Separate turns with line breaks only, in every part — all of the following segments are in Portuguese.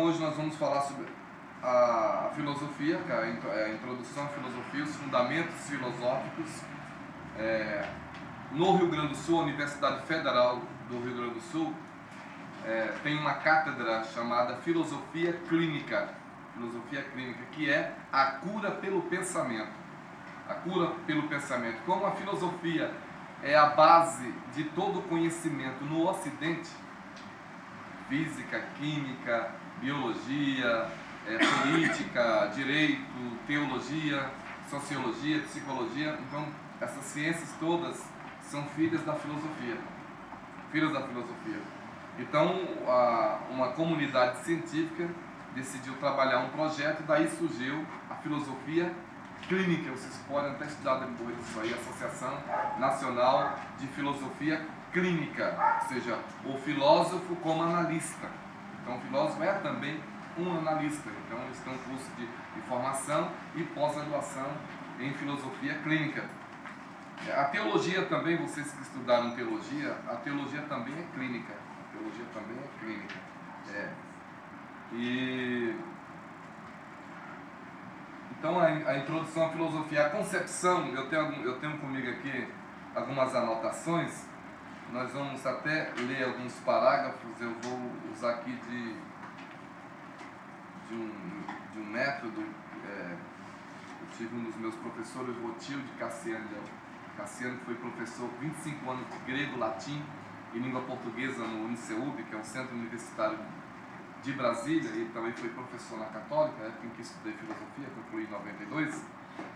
Hoje nós vamos falar sobre a filosofia, que é a introdução à filosofia, os fundamentos filosóficos. No Rio Grande do Sul, a Universidade Federal do Rio Grande do Sul tem uma cátedra chamada Filosofia Clínica, que é a cura pelo pensamento. A cura pelo pensamento. Como a filosofia é a base de todo o conhecimento no Ocidente, física, química, biologia, política, direito, teologia, sociologia, psicologia. Então, essas ciências todas são filhas da filosofia. Então, uma comunidade científica decidiu trabalhar um projeto e daí surgiu a filosofia clínica. Vocês podem até estudar depois isso aí, Associação Nacional de Filosofia Clínica, ou seja, o filósofo como analista. Então, o filósofo é também um analista. Então, eles têm um curso de formação e pós-graduação em filosofia clínica. A teologia também, vocês que estudaram teologia, a teologia também é clínica. A teologia também é clínica. Então, a introdução à filosofia, a concepção, eu tenho comigo aqui algumas anotações. Nós vamos até ler alguns parágrafos. Eu vou usar aqui de um método. Eu tive um dos meus professores, Rotilde Cassiano. Cassiano foi professor 25 anos de grego, latim e língua portuguesa no UniCeub, que é um centro universitário de Brasília, e também foi professor na Católica, na época em que estudei filosofia, concluí em 92.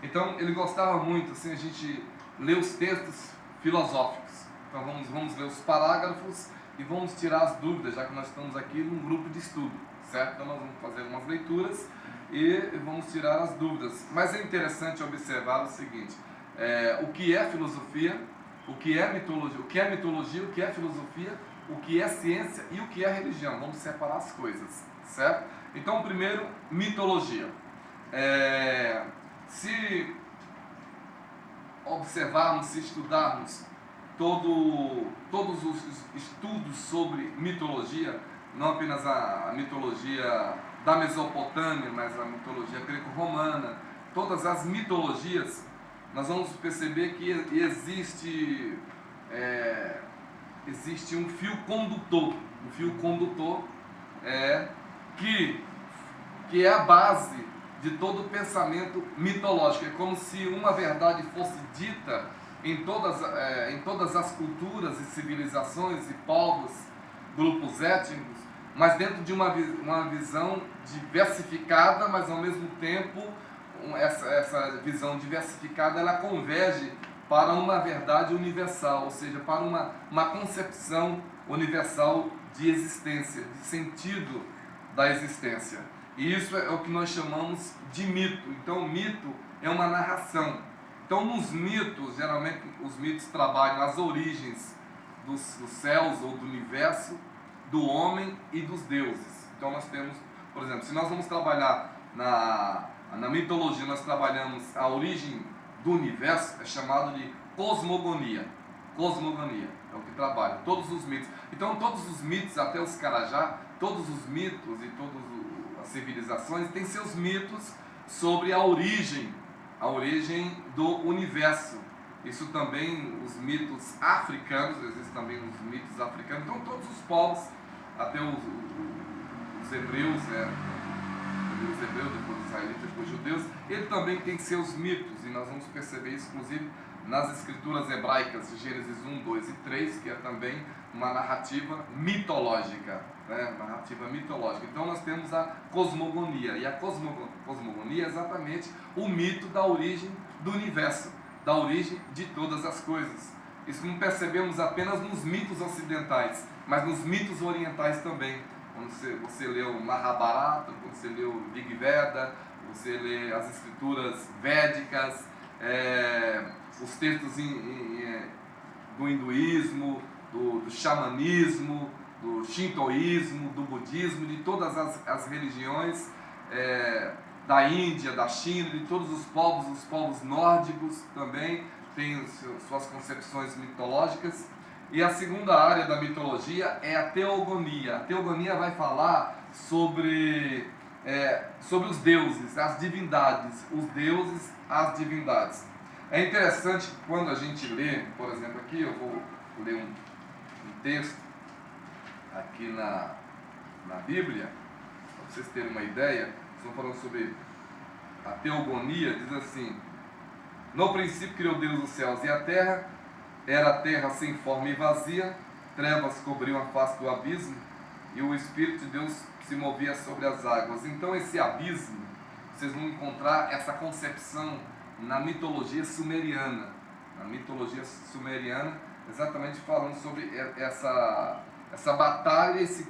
Então, ele gostava muito, assim, a gente ler os textos filosóficos. Então, vamos ler os parágrafos e vamos tirar as dúvidas, já que nós estamos aqui num grupo de estudo, certo? Então, nós vamos fazer algumas leituras e vamos tirar as dúvidas. Mas é interessante observar o seguinte, o que é filosofia, o que é mitologia, o que é filosofia, o que é ciência e o que é religião. Vamos separar as coisas, certo? Então, primeiro, mitologia. Se observarmos, se estudarmos todos os estudos sobre mitologia, não apenas a mitologia da Mesopotâmia, mas a mitologia greco-romana, todas as mitologias, nós vamos perceber que existe um fio condutor, que é a base de todo o pensamento mitológico. É como se uma verdade fosse dita em todas as culturas e civilizações e povos, grupos étnicos, mas dentro de uma visão diversificada, mas ao mesmo tempo essa visão diversificada ela converge para uma verdade universal, ou seja, para uma concepção universal de existência, de sentido da existência. E isso é o que nós chamamos de mito. Então, o mito é uma narração. Então, nos mitos, geralmente os mitos trabalham as origens dos céus ou do universo, do homem e dos deuses. Então, nós temos, por exemplo, se nós vamos trabalhar na mitologia, nós trabalhamos a origem do universo, é chamado de cosmogonia. Cosmogonia é o que trabalha, todos os mitos. Então, todos os mitos, até os Carajá, todos os mitos e todas as civilizações têm seus mitos sobre a origem do universo. Isso também, os mitos africanos, existem também os mitos africanos. Então, todos os povos, até os hebreus, os hebreus, depois os israelitas, depois os judeus, ele também tem seus mitos, e nós vamos perceber isso, inclusive, nas escrituras hebraicas, de Gênesis 1, 2 e 3, que é também uma narrativa mitológica, Então, nós temos a cosmogonia, e a cosmogonia é exatamente o mito da origem do universo, da origem de todas as coisas. Isso não percebemos apenas nos mitos ocidentais, mas nos mitos orientais também. Quando você lê o Mahabharata, quando você lê o Rig Veda, você lê as escrituras védicas, os textos do hinduísmo, do xamanismo, do shintoísmo, do budismo, de todas as religiões, da Índia, da China, de todos os povos nórdicos também têm suas concepções mitológicas. E a segunda área da mitologia é a teogonia. A teogonia vai falar sobre os deuses, as divindades, os deuses, as divindades. É interessante que quando a gente lê, por exemplo, aqui eu vou ler um texto aqui na Bíblia, para vocês terem uma ideia. Estão falando sobre a teogonia, diz assim: no princípio criou Deus os céus e a terra, era a terra sem forma e vazia, trevas cobriam a face do abismo, e o Espírito de Deus se movia sobre as águas. Então esse abismo, vocês vão encontrar essa concepção na mitologia sumeriana. Na mitologia sumeriana, exatamente falando sobre essa batalha, esse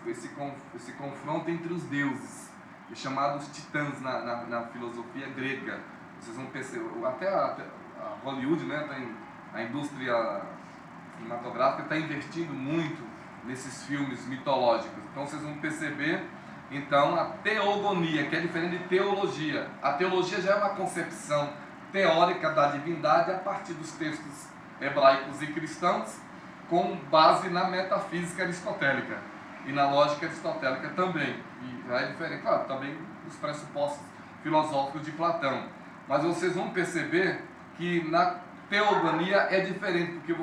confronto entre os deuses, chamados titãs na filosofia grega. Vocês vão perceber, até a Hollywood, né, a indústria cinematográfica está investindo muito nesses filmes mitológicos. Então vocês vão perceber então a teogonia, que é diferente de teologia. A teologia já é uma concepção teórica da divindade a partir dos textos hebraicos e cristãos, com base na metafísica aristotélica e na lógica aristotélica também. E já é diferente, claro, também os pressupostos filosóficos de Platão. Mas vocês vão perceber que na teogonia é diferente, porque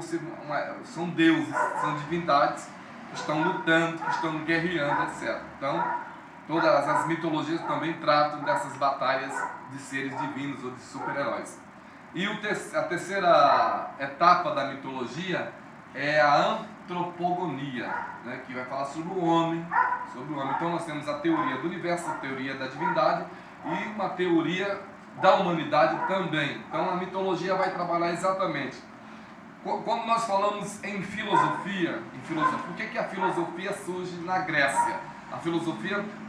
são deuses, são divindades que estão lutando, que estão guerreando, etc. Então, todas as mitologias também tratam dessas batalhas de seres divinos ou de super-heróis. E a terceira etapa da mitologia é a antropogonia, né, que vai falar sobre o homem. Então nós temos a teoria do universo, a teoria da divindade e uma teoria da humanidade também. Então a mitologia vai trabalhar exatamente. Quando nós falamos em filosofia, por que a filosofia surge na Grécia? Por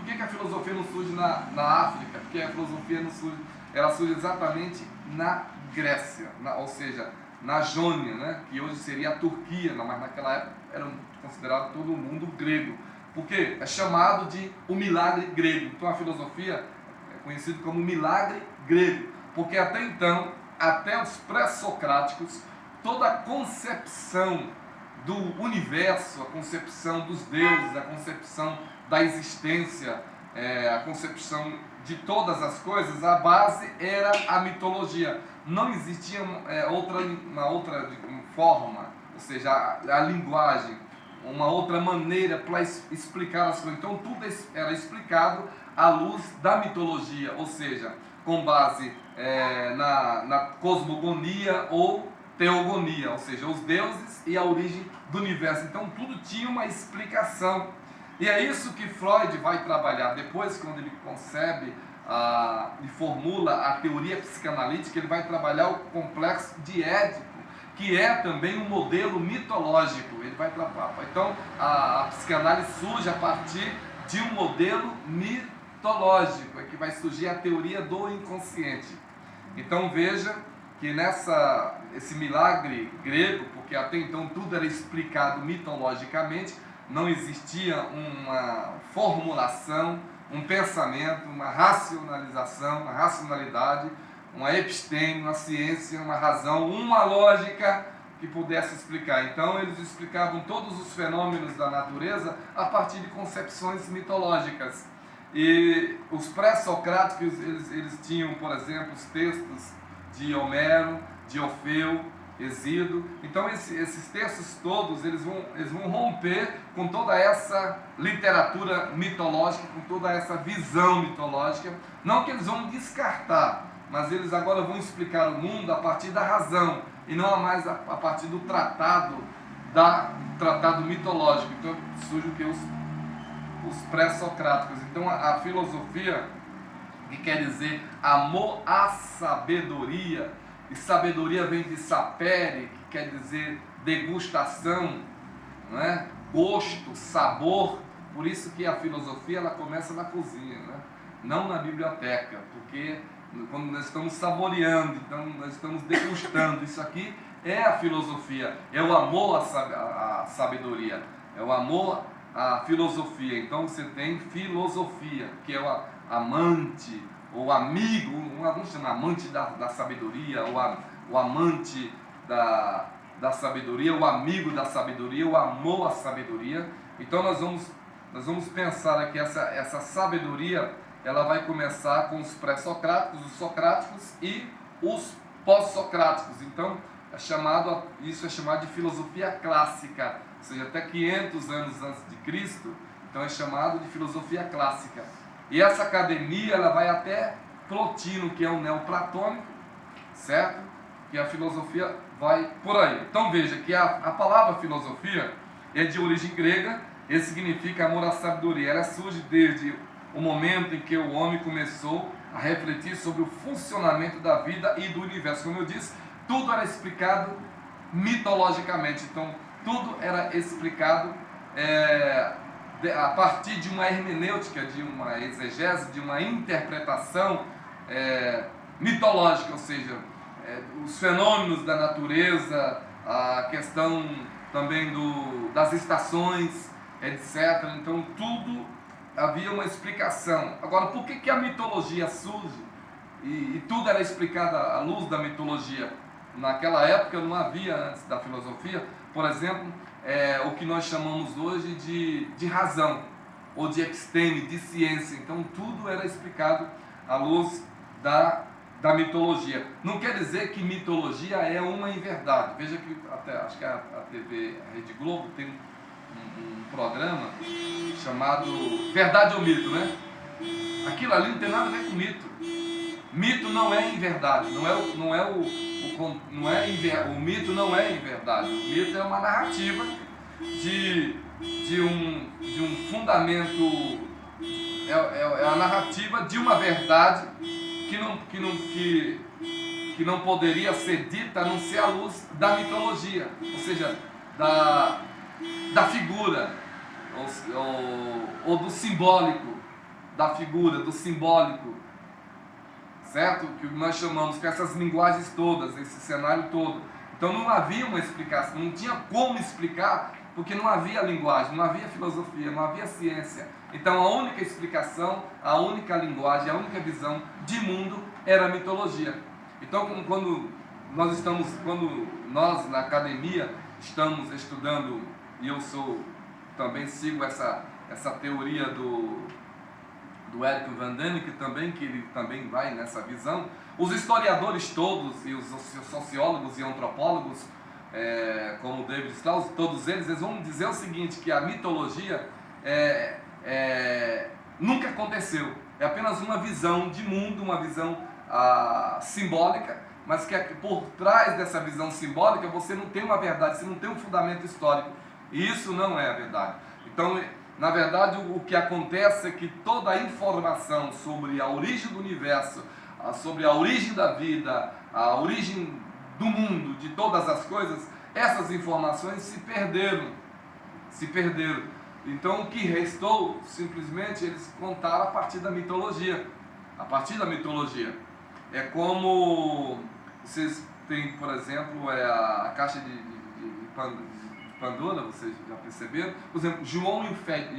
que a filosofia não surge na África? Porque a filosofia não surge, ela surge exatamente na Grécia, ou seja, na Jônia, né, que hoje seria a Turquia, mas naquela época era considerado todo o mundo grego. Porque é chamado de o milagre grego. Então a filosofia é conhecida como milagre grego, porque até então, até os pré-socráticos, toda a concepção do universo, a concepção dos deuses, a concepção da existência, a concepção de todas as coisas, a base era a mitologia. Não existia uma outra forma, ou seja, a linguagem, uma outra maneira para explicar as coisas. Então tudo era explicado à luz da mitologia, ou seja, com base na cosmogonia ou teogonia, ou seja, os deuses e a origem do universo. Então tudo tinha uma explicação. E é isso que Freud vai trabalhar depois, quando ele concebe e formula a teoria psicanalítica. Ele vai trabalhar o complexo de Édipo, que é também um modelo mitológico. Ele vai trabalhar. Então a psicanálise surge a partir de um modelo mitológico, é que vai surgir a teoria do inconsciente. Então veja que esse milagre grego, porque até então tudo era explicado mitologicamente, não existia uma formulação, um pensamento, uma racionalização, uma racionalidade, uma episteme, uma ciência, uma razão, uma lógica que pudesse explicar. Então eles explicavam todos os fenômenos da natureza a partir de concepções mitológicas. E os pré-socráticos, eles tinham, por exemplo, os textos de Homero, de Orfeu, Hesíodo. Então esses textos todos eles vão romper com toda essa literatura mitológica, com toda essa visão mitológica. Não que eles vão descartar, mas eles agora vão explicar o mundo a partir da razão e não mais a partir do tratado mitológico. Então surge o que os pré-socráticos. Então a filosofia, que quer dizer amor à sabedoria, e sabedoria vem de sapere, que quer dizer degustação, não é? Gosto, sabor. Por isso que a filosofia ela começa na cozinha, né? Não na biblioteca, porque quando nós estamos saboreando, então nós estamos degustando. Isso aqui é a filosofia, é o amor à sabedoria, é o amor à filosofia. Então você tem filosofia, que é o amante, ou amigo, alguns chamam amante da sabedoria, ou o amante da sabedoria, o amigo da sabedoria, o amor à sabedoria. Então nós vamos pensar aqui essa sabedoria, ela vai começar com os pré-socráticos, os socráticos e os pós-socráticos. Então isso é chamado de filosofia clássica, ou seja, até 500 anos antes de Cristo. Então é chamado de filosofia clássica. E essa academia ela vai até Plotino, que é um neoplatônico, certo? Que a filosofia vai por aí. Então veja que a palavra filosofia é de origem grega e significa amor à sabedoria. Ela surge desde o momento em que o homem começou a refletir sobre o funcionamento da vida e do universo. Como eu disse, tudo era explicado mitologicamente. Então tudo era explicado a partir de uma hermenêutica, de uma exegese, de uma interpretação mitológica, ou seja, os fenômenos da natureza, a questão também das estações, etc. Então tudo havia uma explicação. Agora, por que a mitologia surge e tudo era explicado à luz da mitologia? Naquela época não havia, antes da filosofia, por exemplo, o que nós chamamos hoje de razão, ou de episteme, de ciência. Então tudo era explicado à luz da mitologia. Não quer dizer que mitologia é uma inverdade. Veja que acho que a TV a Rede Globo tem um programa chamado Verdade ou Mito, né? Aquilo ali não tem nada a ver com mito. Mito não é inverdade, o mito não é inverdade. O mito é uma narrativa de um fundamento, é a narrativa de uma verdade que não poderia ser dita a não ser à luz da mitologia, ou seja, da figura, ou do simbólico, da figura, do simbólico, certo? Que nós chamamos com essas linguagens todas, esse cenário todo. Então não havia uma explicação, não tinha como explicar, porque não havia linguagem, não havia filosofia, não havia ciência. Então a única explicação, a única linguagem, a única visão de mundo era a mitologia. Então quando nós na academia estamos estudando, e eu também sigo essa teoria do Eric Van Däniken que ele também vai nessa visão, os historiadores todos, e os sociólogos e antropólogos, como David Strauss, todos eles vão dizer o seguinte, que a mitologia nunca aconteceu, é apenas uma visão de mundo, uma visão simbólica, mas que por trás dessa visão simbólica você não tem uma verdade, você não tem um fundamento histórico, e isso não é a verdade. Então, na verdade, o que acontece é que toda a informação sobre a origem do universo, sobre a origem da vida, a origem do mundo, de todas as coisas, essas informações se perderam. Então o que restou, simplesmente, eles contaram a partir da mitologia. É como vocês têm, por exemplo, a caixa de Pandora, vocês já perceberam? Por exemplo, João e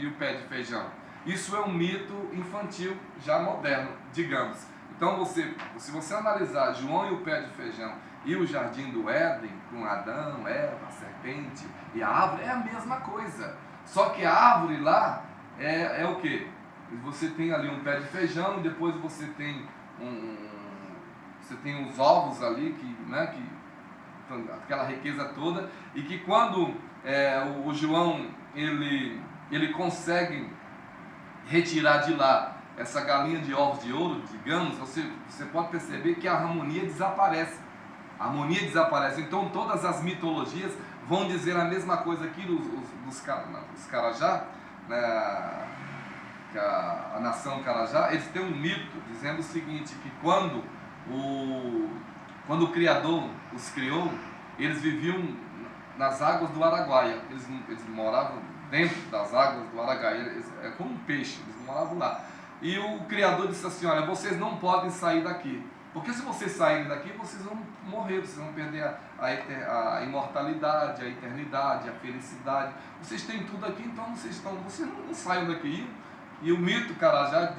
o pé de feijão. Isso é um mito infantil já moderno, digamos. Então, se você analisar João e o pé de feijão e o jardim do Éden, com Adão, Eva, a serpente e a árvore, é a mesma coisa. Só que a árvore lá é o quê? Você tem ali um pé de feijão e depois você tem os ovos ali, aquela riqueza toda, e que quando o João ele consegue retirar de lá essa galinha de ovos de ouro, digamos, você pode perceber que a harmonia desaparece. Então todas as mitologias vão dizer a mesma coisa aqui dos Carajá, né, a nação Carajá. Eles têm um mito dizendo o seguinte, que quando o Criador os criou, eles viviam nas águas do Araguaia, eles moravam dentro das águas do Araguaia, é como um peixe, eles moravam lá. E o Criador disse assim, olha, vocês não podem sair daqui, porque se vocês saírem daqui, vocês vão morrer, vocês vão perder a imortalidade, a eternidade, a felicidade. Vocês têm tudo aqui, então vocês não saiam daqui. E o mito Carajá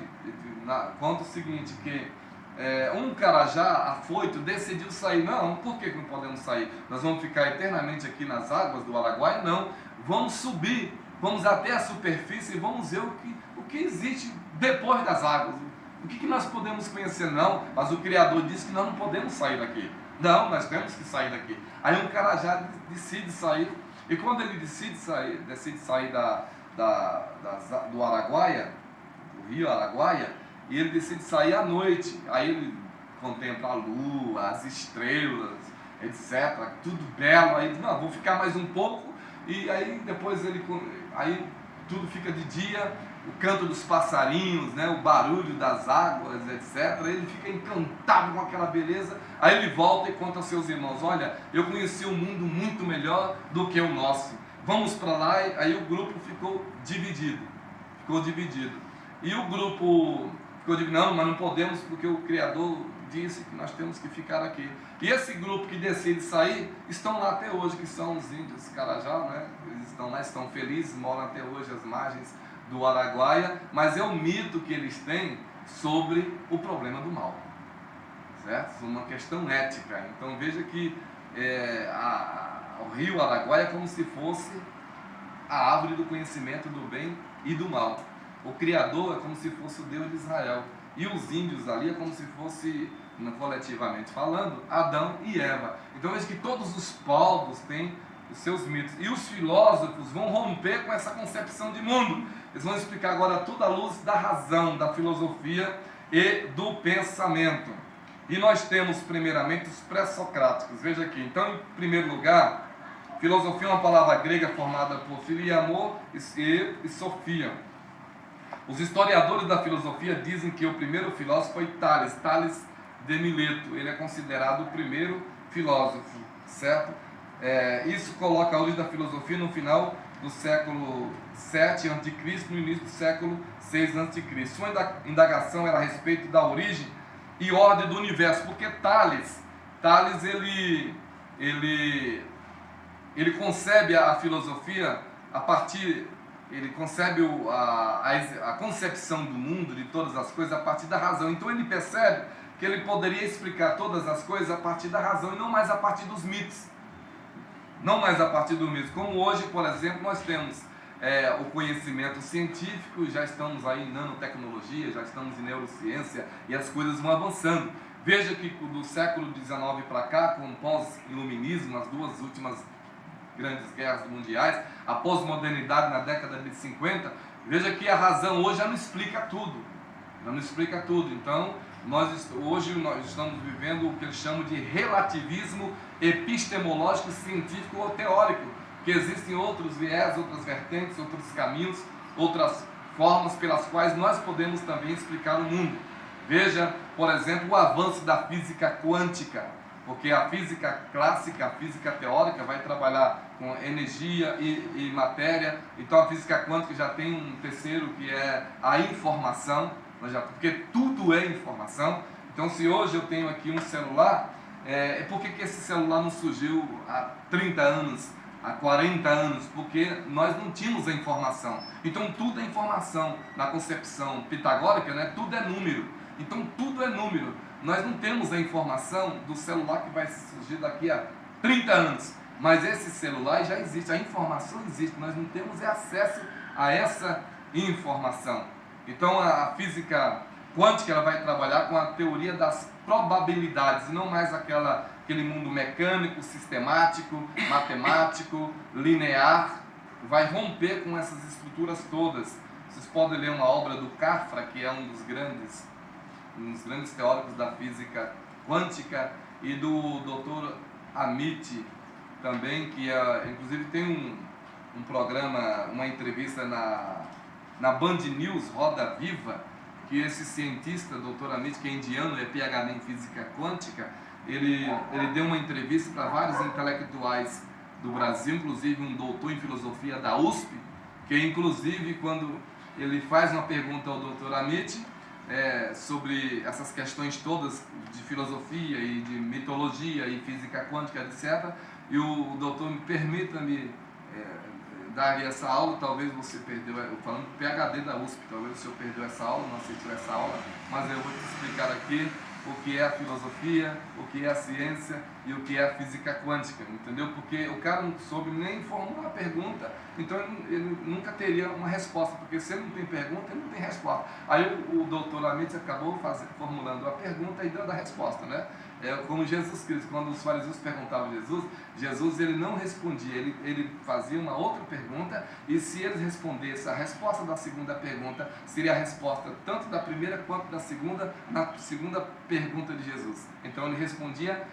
conta o seguinte, que um carajá afoito decidiu sair. Não, por que não podemos sair? Nós vamos ficar eternamente aqui nas águas do Araguaia? Não, vamos subir, vamos até a superfície e vamos ver o que existe depois das águas. O que nós podemos conhecer? Não, mas o Criador disse que nós não podemos sair daqui. Não, nós temos que sair daqui. Aí um carajá decide sair, e quando ele decide sair do Araguaia, do rio Araguaia, e ele decide sair à noite. Aí ele contempla a lua, as estrelas, etc. Tudo belo. Aí não, vou ficar mais um pouco. E aí depois aí tudo fica de dia, o canto dos passarinhos, né, o barulho das águas, etc. Ele fica encantado com aquela beleza. Aí ele volta e conta aos seus irmãos: olha, eu conheci um mundo muito melhor do que o nosso. Vamos para lá. Aí o grupo ficou dividido. E o grupo ficou dividido: não, mas não podemos, porque o Criador disse que nós temos que ficar aqui. E esse grupo que decide sair estão lá até hoje, que são os índios Carajá, né? Eles estão lá, estão felizes, moram até hoje às margens do Araguaia, mas é o mito que eles têm sobre o problema do mal, certo? Uma questão ética. Então veja que o rio Araguaia é como se fosse a árvore do conhecimento do bem e do mal. O Criador é como se fosse o Deus de Israel. E os índios ali é como se fosse, coletivamente falando, Adão e Eva. Então veja que todos os povos têm os seus mitos. E os filósofos vão romper com essa concepção de mundo. Eles vão explicar agora tudo à luz da razão, da filosofia e do pensamento. E nós temos primeiramente os pré-socráticos. Veja aqui, então, em primeiro lugar, filosofia é uma palavra grega formada por filiamor e sofia. Os historiadores da filosofia dizem que o primeiro filósofo foi Tales de Mileto. Ele é considerado o primeiro filósofo, certo? Isso coloca a origem da filosofia no final do século VII a.C., no início do século VI a.C. Sua indagação era a respeito da origem e ordem do universo, porque Tales ele concebe a filosofia a partir, ele concebe a concepção do mundo, de todas as coisas, a partir da razão. Então ele percebe que ele poderia explicar todas as coisas a partir da razão e não mais a partir dos mitos. Não mais a partir do mitos. Como hoje, por exemplo, nós temos o conhecimento científico, já estamos aí em nanotecnologia, já estamos em neurociência e as coisas vão avançando. Veja que do século XIX para cá, com o pós-iluminismo, as duas últimas grandes guerras mundiais, a pós-modernidade na década de 50, veja que a razão hoje já não explica tudo. Então, hoje nós estamos vivendo o que eles chamam de relativismo epistemológico, científico ou teórico, que existem outros viés, outras vertentes, outros caminhos, outras formas pelas quais nós podemos também explicar o mundo. Veja, por exemplo, o avanço da física quântica, porque a física clássica, a física teórica vai trabalhar com energia e matéria. Então a física quântica já tem um terceiro, que é a informação, porque tudo é informação. Então se hoje eu tenho aqui um celular, por que esse celular não surgiu há 30 anos, há 40 anos? Porque nós não tínhamos a informação. Então tudo é informação. Na concepção pitagórica, né, tudo é número. Então tudo é número. Nós não temos a informação do celular que vai surgir daqui a 30 anos. Mas esse celular já existe, a informação existe. Nós não temos acesso a essa informação. Então a física quântica ela vai trabalhar com a teoria das probabilidades, e não mais aquele mundo mecânico, sistemático, matemático, linear. Vai romper com essas estruturas todas. Vocês podem ler uma obra do Kafka, que é um dos grandes teóricos da física quântica, e do Dr. Amit também, que inclusive tem um programa, uma entrevista na Band News, Roda Viva, que esse cientista, Dr. Amit, que é indiano, é PhD em física quântica, ele deu uma entrevista para vários intelectuais do Brasil, inclusive um doutor em filosofia da USP, que inclusive quando ele faz uma pergunta ao Dr. Amit sobre essas questões todas de filosofia e de mitologia e física quântica, etc., e o doutor, permita-me dar essa aula, talvez você perdeu, falando do PhD da USP, talvez o senhor perdeu essa aula, não assistiu essa aula, mas eu vou te explicar aqui o que é a filosofia, o que é a ciência e o que é a física quântica, entendeu? Porque o cara não soube nem formular a pergunta, então ele nunca teria uma resposta, porque se ele não tem pergunta, ele não tem resposta. Aí o doutor Lamite acabou formulando a pergunta e dando a resposta, né? É como Jesus Cristo, quando os fariseus perguntavam a Jesus ele não respondia, ele fazia uma outra pergunta, e se eles respondessem, a resposta da segunda pergunta seria a resposta tanto da primeira quanto da segunda, na segunda pergunta de Jesus. Então ele respondia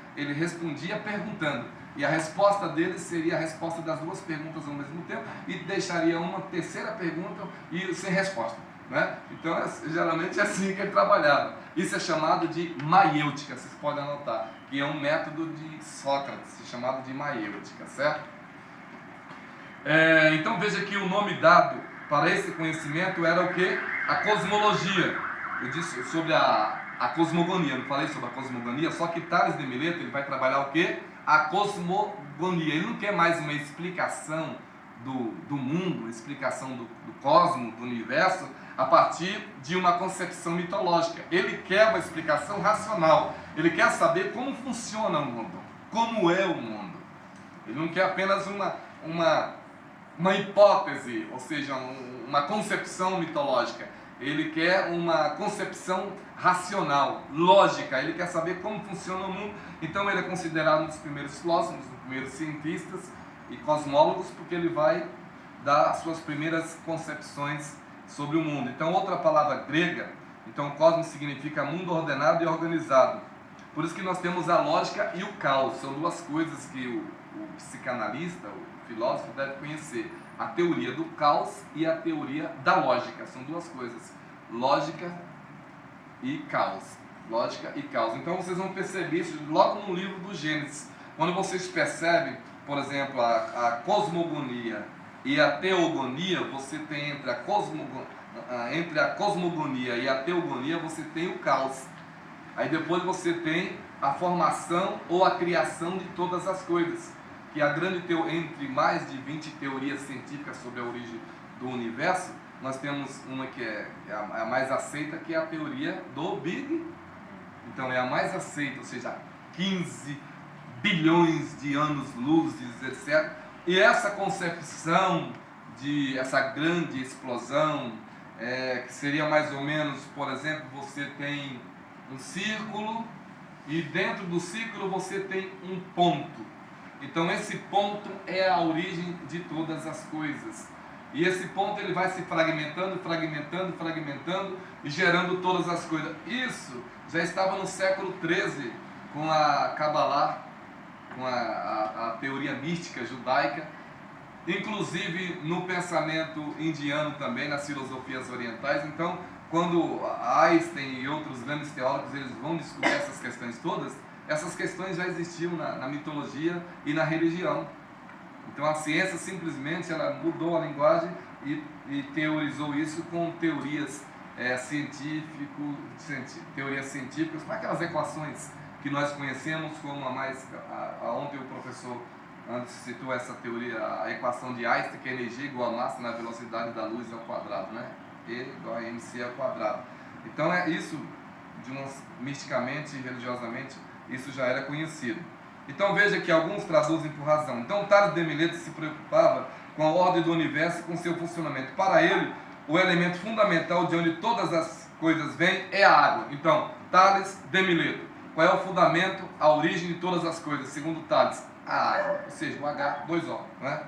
perguntando, e a resposta dele seria a resposta das duas perguntas ao mesmo tempo, e deixaria uma terceira pergunta e sem resposta, né? Então geralmente é assim que ele trabalhava. Isso é chamado de maiêutica, vocês podem anotar, que é um método de Sócrates, chamado de maiêutica, certo? Então veja que o nome dado para esse conhecimento era o que? A cosmologia. Eu disse sobre a cosmogonia, não falei sobre a cosmogonia, só que Tales de Mileto ele vai trabalhar o que? A cosmogonia. Ele não quer mais uma explicação do mundo, explicação do cosmos, do universo, a partir de uma concepção mitológica. Ele quer uma explicação racional. Ele quer saber como funciona o mundo, como é o mundo. Ele não quer apenas uma hipótese, ou seja, uma concepção mitológica. Ele quer uma concepção racional, lógica. Ele quer saber como funciona o mundo. Então ele é considerado um dos primeiros filósofos, um dos primeiros cientistas e cosmólogos, porque ele vai dar as suas primeiras concepções sobre o mundo. Então, outra palavra grega, então cosmos significa mundo ordenado e organizado. Por isso que nós temos a lógica e o caos. São duas coisas que o psicanalista, o filósofo deve conhecer. A teoria do caos e a teoria da lógica. São duas coisas. Lógica e caos. Lógica e caos. Então vocês vão perceber isso logo no livro do Gênesis. Quando vocês percebem, por exemplo, a cosmogonia e a teogonia, você tem entre a cosmogonia e a teogonia, você tem o caos. Aí depois você tem a formação ou a criação de todas as coisas. Que a grande entre mais de 20 teorias científicas sobre a origem do universo, nós temos uma que é a mais aceita, que é a teoria do Big. Então é a mais aceita, ou seja, 15 bilhões de anos-luzes, etc. E essa concepção de essa grande explosão, que seria mais ou menos, por exemplo, você tem um círculo e dentro do círculo você tem um ponto. Então esse ponto é a origem de todas as coisas. E esse ponto ele vai se fragmentando, fragmentando, fragmentando e gerando todas as coisas. Isso já estava no século XIII com a Kabbalah, com a teoria mística judaica, inclusive no pensamento indiano também, nas filosofias orientais. Então, quando Einstein e outros grandes teólogos eles vão descobrir essas questões todas, essas questões já existiam na mitologia e na religião. Então a ciência simplesmente ela mudou a linguagem e teorizou isso com teorias teorias científicas, com aquelas equações que nós conhecemos, como ontem o professor antes citou essa teoria, a equação de Einstein, que é energia igual a massa na velocidade da luz ao quadrado, né? E igual a mc ao quadrado. Então é isso, misticamente e religiosamente, isso já era conhecido. Então veja que alguns traduzem por razão. Então Tales de Mileto se preocupava com a ordem do universo e com seu funcionamento. Para ele, o elemento fundamental de onde todas as coisas vêm é a água. Então, Tales de Mileto. Qual é o fundamento, a origem de todas as coisas? Segundo Tales, a água. Ou seja, o H2O, né?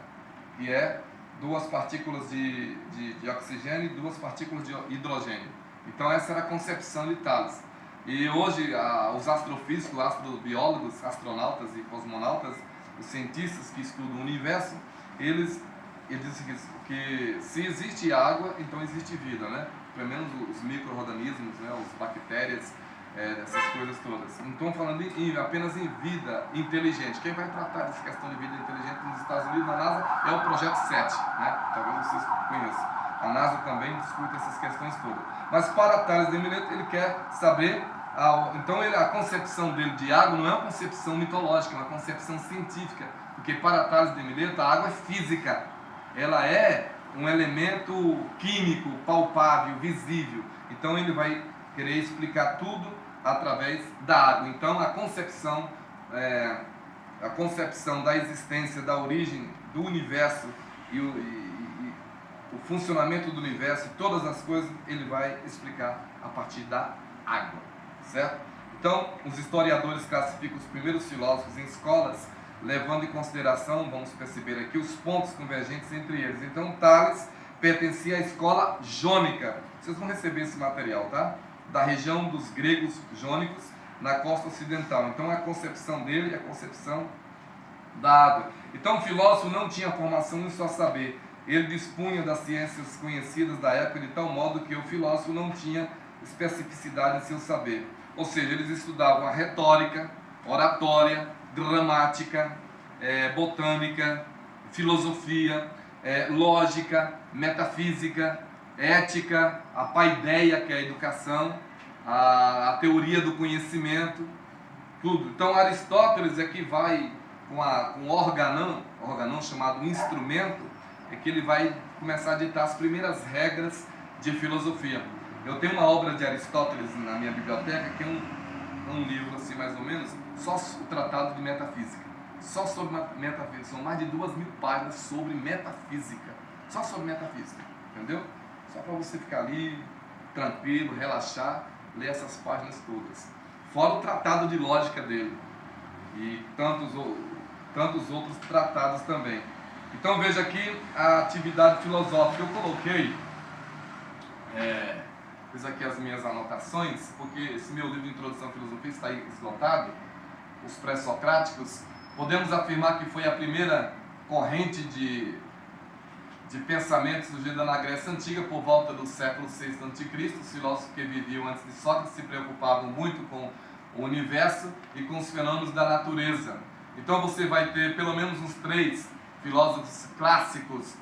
Que é duas partículas de oxigênio e duas partículas de hidrogênio. Então essa era a concepção de Tales. E hoje os astrofísicos, astrobiólogos, astronautas e cosmonautas, os cientistas que estudam o universo, eles dizem que se existe água, então existe vida, né? Pelo menos os micro-organismos, né? As bactérias, essas coisas todas. Não estou falando apenas em vida inteligente. Quem vai tratar dessa questão de vida inteligente nos Estados Unidos, na NASA, é o Projeto 7, né? Talvez vocês conheçam. A NASA também discute essas questões todas. Mas para Tales de Mileto, ele quer saber. Então a concepção dele de água não é uma concepção mitológica, é uma concepção científica, porque para Tales de Mileto a água é física, ela é um elemento químico, palpável, visível. Então ele vai querer explicar tudo através da água. Então a concepção da existência, da origem do universo e o funcionamento do universo, todas as coisas, ele vai explicar a partir da água, certo? Então, os historiadores classificam os primeiros filósofos em escolas, levando em consideração, vamos perceber aqui, os pontos convergentes entre eles. Então, Tales pertencia à escola jônica. Vocês vão receber esse material, tá? Da região dos gregos jônicos, na costa ocidental. Então, a concepção dele é a concepção da água. Então, o filósofo não tinha formação em só saber. Ele dispunha das ciências conhecidas da época de tal modo que o filósofo não tinha especificidade em seu saber. Ou seja, eles estudavam a retórica, oratória, gramática, botânica, filosofia, lógica, metafísica, ética, a paideia, que é a educação, a teoria do conhecimento, tudo. Então Aristóteles é que vai com o organão chamado instrumento, é que ele vai começar a ditar as primeiras regras de filosofia. Eu tenho uma obra de Aristóteles na minha biblioteca, que é um livro assim mais ou menos, só o Tratado de Metafísica. Só sobre metafísica. São mais de 2.000 páginas sobre metafísica. Só sobre metafísica, entendeu? Só para você ficar ali, tranquilo, relaxar, ler essas páginas todas. Fora o Tratado de Lógica dele. E tantos outros tratados também. Então veja aqui a atividade filosófica. Eu coloquei, fiz aqui as minhas anotações, porque esse meu livro de Introdução à Filosofia está esgotado, os pré-socráticos. Podemos afirmar que foi a primeira corrente de pensamento surgida na Grécia Antiga por volta do século VI a.C. Os filósofos que viviam antes de Sócrates se preocupavam muito com o universo e com os fenômenos da natureza. Então você vai ter pelo menos uns 3 filósofos clássicos,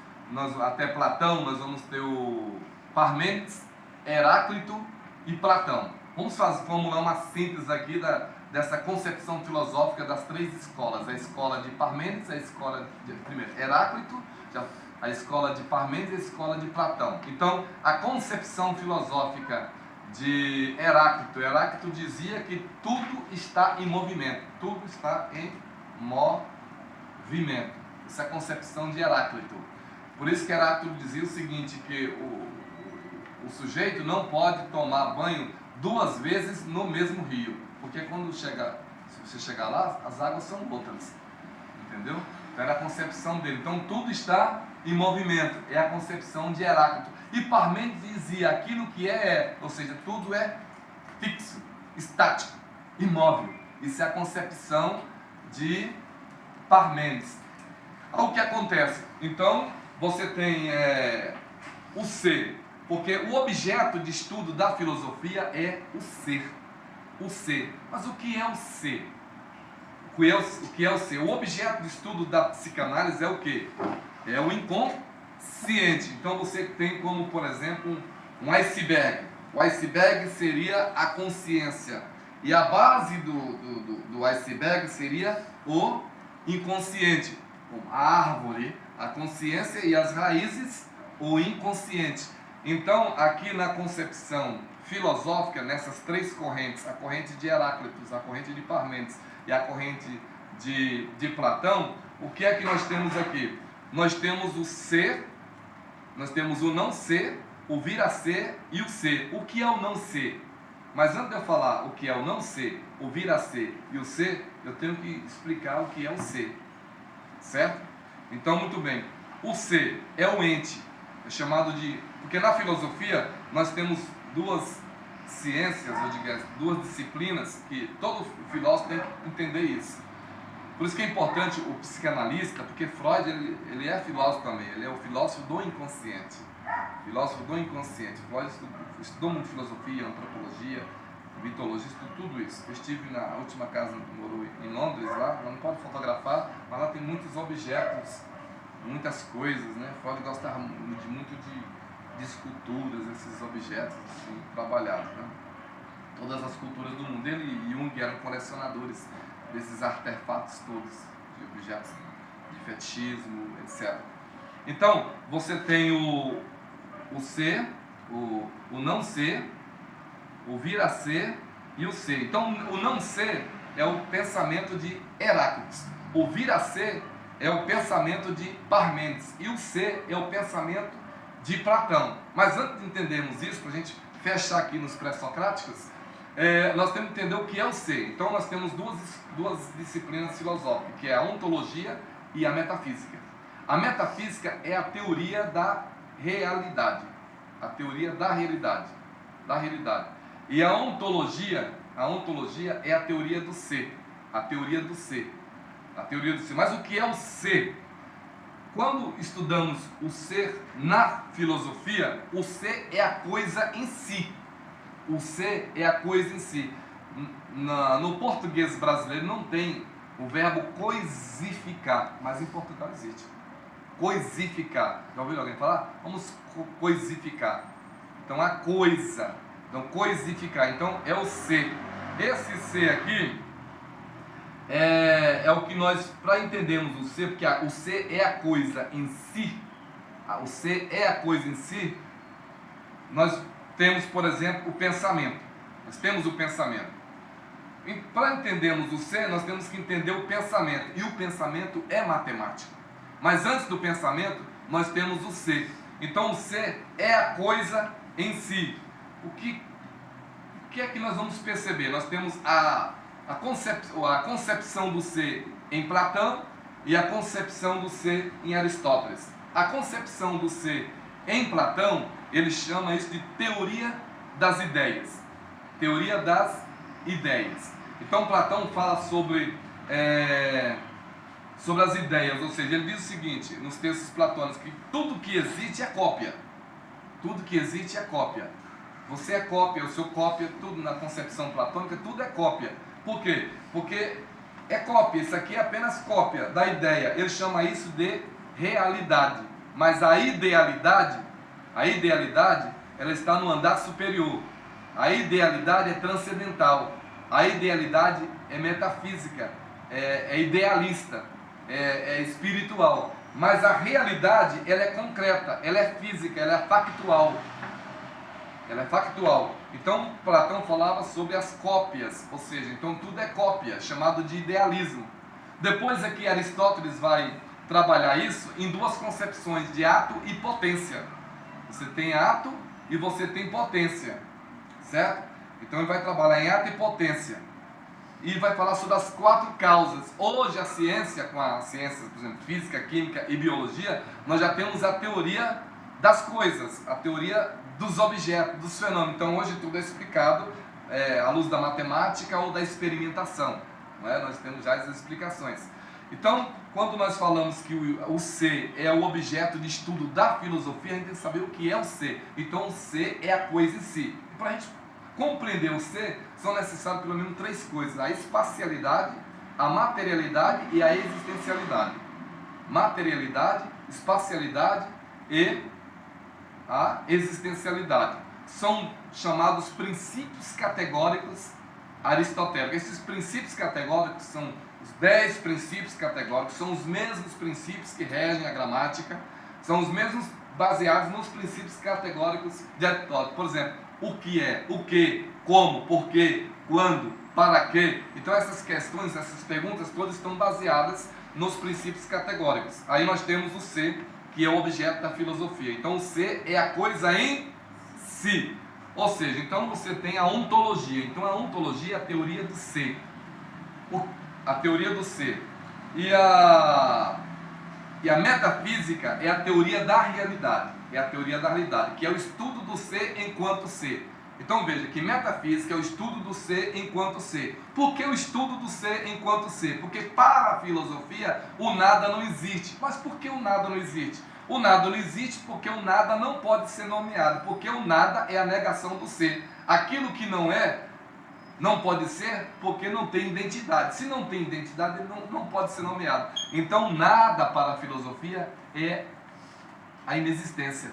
até Platão. Nós vamos ter o Parmênides, Heráclito e Platão. Vamos formular uma síntese aqui dessa concepção filosófica das 3 escolas. A escola de Parmênides, a escola de Heráclito, a escola de Parmênides e a escola de Platão. Então, a concepção filosófica de Heráclito. Heráclito dizia que tudo está em movimento. Tudo está em movimento. Essa é a concepção de Heráclito. Por isso que Heráclito dizia o seguinte, que o sujeito não pode tomar banho 2 vezes no mesmo rio. Porque quando se você chegar lá, as águas são outras. Entendeu? Então era a concepção dele. Então tudo está em movimento. É a concepção de Heráclito. E Parmênides dizia aquilo que ou seja, tudo é fixo, estático, imóvel. Isso é a concepção de Parmênides. O que acontece? Então você tem o ser, porque o objeto de estudo da filosofia é o ser. O ser. Mas o que é o ser? O que é o ser? O objeto de estudo da psicanálise é o quê? É o inconsciente. Então você tem como, por exemplo, um iceberg. O iceberg seria a consciência. E a base do iceberg seria o inconsciente. A árvore, a consciência, e as raízes, o inconsciente. Então, aqui na concepção filosófica, nessas 3 correntes, a corrente de Heráclito, a corrente de Parmênides e a corrente de Platão, o que é que nós temos aqui? Nós temos o ser, nós temos o não ser, o vir a ser e o ser. O que é o não ser? Mas antes de eu falar o que é o não ser, o vir a ser e o ser, eu tenho que explicar o que é o ser. Certo? Então, muito bem. O ser é o ente, é chamado de... Porque na filosofia nós temos 2 ciências, eu digo, 2 disciplinas que todo filósofo tem que entender isso. Por isso que é importante o psicanalista, porque Freud ele é filósofo também, ele é o filósofo do inconsciente. Filósofo do inconsciente. Freud estudou muito filosofia, antropologia, mitologia, tudo isso. Eu estive na última casa que morou em Londres, lá não pode fotografar, mas lá tem muitos objetos, muitas coisas, né? Freud gostava muito de esculturas, esses objetos assim, trabalhados, né? Todas as culturas do mundo. Ele e Jung eram colecionadores desses artefatos todos, de objetos de fetichismo, etc. Então, você tem o ser, o não ser, o vir a ser e o ser. Então, o não ser é o pensamento de Heráclitos. O vir a ser é o pensamento de Parmênides. E o ser é o pensamento de Platão. Mas antes de entendermos isso, para a gente fechar aqui nos pré-socráticos, nós temos que entender o que é o ser. Então, nós temos duas disciplinas filosóficas, que é a ontologia e a metafísica. A metafísica é a teoria da realidade. A teoria da realidade. Da realidade. E a ontologia é a teoria do ser. A teoria do ser. A teoria do ser. Mas o que é o ser? Quando estudamos o ser na filosofia, o ser é a coisa em si. O ser é a coisa em si. No português brasileiro não tem o verbo coisificar, mas em Portugal existe. Coisificar. Já ouviu alguém falar? Vamos coisificar. Então a coisa. Então coisificar. Então é o ser. Esse ser aqui é o que nós, para entendermos o ser, porque o ser é a coisa em si. O ser é a coisa em si. Nós temos, por exemplo, o pensamento. Nós temos o pensamento. Para entendermos o ser, nós temos que entender o pensamento. E o pensamento é matemático. Mas antes do pensamento, nós temos o ser. Então o ser é a coisa em si. O que é que nós vamos perceber? Nós temos a concepção do ser em Platão e a concepção do ser em Aristóteles. A concepção do ser em Platão, ele chama isso de teoria das ideias. Teoria das ideias. Então Platão fala sobre as ideias, ou seja, ele diz o seguinte, nos textos platônicos, que tudo que existe é cópia. Tudo que existe é cópia. Você é cópia, eu sou cópia, tudo na concepção platônica, tudo é cópia. Por quê? Porque é cópia, isso aqui é apenas cópia da ideia. Ele chama isso de realidade. Mas a idealidade, ela está no andar superior. A idealidade é transcendental. A idealidade é metafísica, é idealista, é espiritual. Mas a realidade, ela é concreta, ela é física, ela é factual. Ela é factual. Então Platão falava sobre as cópias, ou seja, então tudo é cópia, chamado de idealismo. Depois aqui Aristóteles vai trabalhar isso em duas concepções, de ato e potência. Você tem ato e você tem potência, certo? Então ele vai trabalhar em ato e potência. E vai falar sobre as quatro causas. Hoje a ciência, com as ciências, por exemplo, física, química e biologia, nós já temos a teoria das coisas, a teoria dos objetos, dos fenômenos. Então hoje tudo é explicado à luz da matemática ou da experimentação. Não é? Nós temos já as explicações. Então, quando nós falamos que o ser é o objeto de estudo da filosofia, a gente tem que saber o que é o ser. Então o ser é a coisa em si. E para a gente compreender o ser, são necessárias pelo menos três coisas: a espacialidade, a materialidade e a existencialidade. Materialidade, espacialidade e a existencialidade. São chamados princípios categóricos aristotélicos. Esses princípios categóricos são os 10 princípios categóricos, são os mesmos princípios que regem a gramática, são os mesmos baseados nos princípios categóricos de Aristóteles. Por exemplo, o que é, o que, como, porquê, quando, para quê. Então essas questões, essas perguntas todas estão baseadas nos princípios categóricos. Aí nós temos o ser, que é o objeto da filosofia. Então o ser é a coisa em si. Ou seja, então você tem a ontologia. Então a ontologia é a teoria do ser. A teoria do ser. E a metafísica é a teoria da realidade. É a teoria da realidade, que é o estudo do ser enquanto ser. Então veja que metafísica é o estudo do ser enquanto ser. Por que o estudo do ser enquanto ser? Porque para a filosofia o nada não existe. Mas por que o nada não existe? O nada não existe porque o nada não pode ser nomeado. Porque o nada é a negação do ser. Aquilo que não é, não pode ser porque não tem identidade. Se não tem identidade, ele não pode ser nomeado. Então nada para a filosofia é a inexistência.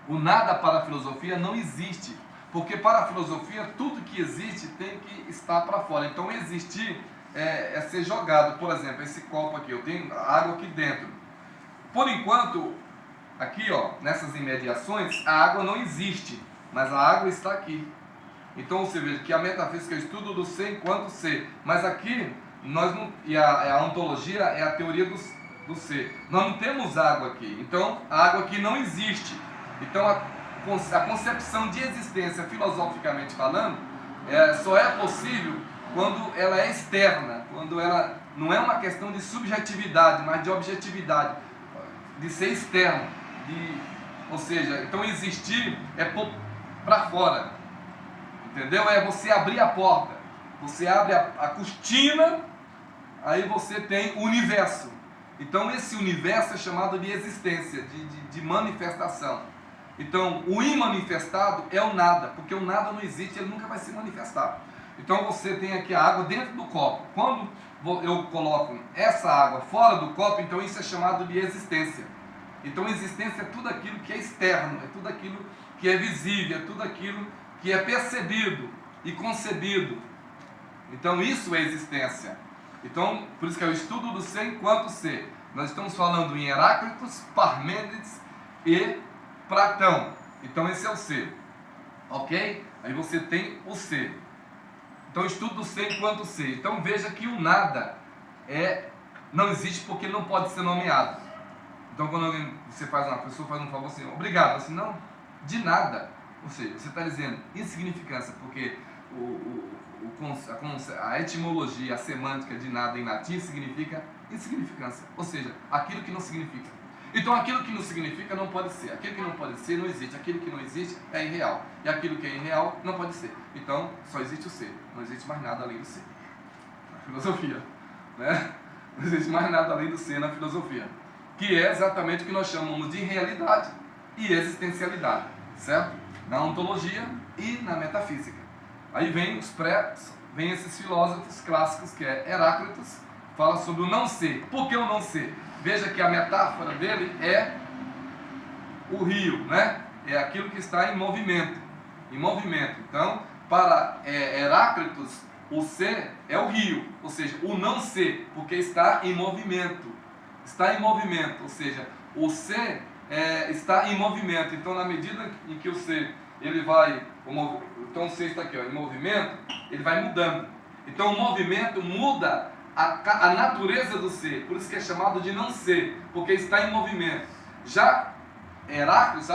O nada para a filosofia não existe. Porque para a filosofia tudo que existe tem que estar para fora. Então existir é ser jogado. Por exemplo, esse copo aqui, eu tenho água aqui dentro. Por enquanto, aqui ó, nessas imediações, a água não existe, mas a água está aqui. Então você veja que a metafísica é o estudo do ser enquanto ser, mas aqui nós não, a ontologia é a teoria do ser. Nós não temos água aqui, então a água aqui não existe. Então a concepção de existência, filosoficamente falando, só é possível quando ela é externa, quando ela não é uma questão de subjetividade, mas de objetividade, de ser externo, ou seja, então existir é para fora, entendeu? É você abrir a porta, você abre a cortina, aí você tem o universo. Então esse universo é chamado de existência, de manifestação. Então o imanifestado é o nada, porque o nada não existe, ele nunca vai se manifestar. Então você tem aqui a água dentro do copo. Quando eu coloco essa água fora do copo, então isso é chamado de existência. Então existência é tudo aquilo que é externo, é tudo aquilo que é visível, é tudo aquilo que é percebido e concebido. Então isso é existência. Então, por isso que é o estudo do ser enquanto ser. Nós estamos falando em Heráclitos, Parmênides e Platão. Então esse é o ser, ok? Aí você tem o ser. Então estudo do ser enquanto ser. Então veja que o nada não existe porque ele não pode ser nomeado. Então quando uma pessoa faz um favor assim, obrigado, assim, não, de nada. Ou seja, você está dizendo insignificância, porque a etimologia, a semântica de nada em latim significa insignificância. Ou seja, aquilo que não significa. Então aquilo que não significa não pode ser. Aquilo que não pode ser não existe. Aquilo que não existe é irreal. E aquilo que é irreal não pode ser. Então só existe o ser. Não existe mais nada além do ser. Na filosofia, né? Não existe mais nada além do ser na filosofia. Que é exatamente o que nós chamamos de realidade e existencialidade. Certo? Na ontologia e na metafísica. Aí vem esses filósofos clássicos, que é Heráclitos, fala sobre o não ser. Por que o não ser? Veja que a metáfora dele é o rio, né? É aquilo que está em movimento. Em movimento. Então, para Heráclitos, o ser é o rio, ou seja, o não ser, porque está em movimento. Está em movimento, ou seja, o ser está em movimento. Então, na medida em que o ser ele vai, então o ser está aqui, ó, em movimento, ele vai mudando. Então, o movimento muda a natureza do ser, por isso que é chamado de não ser, porque está em movimento. Já Heráclitos,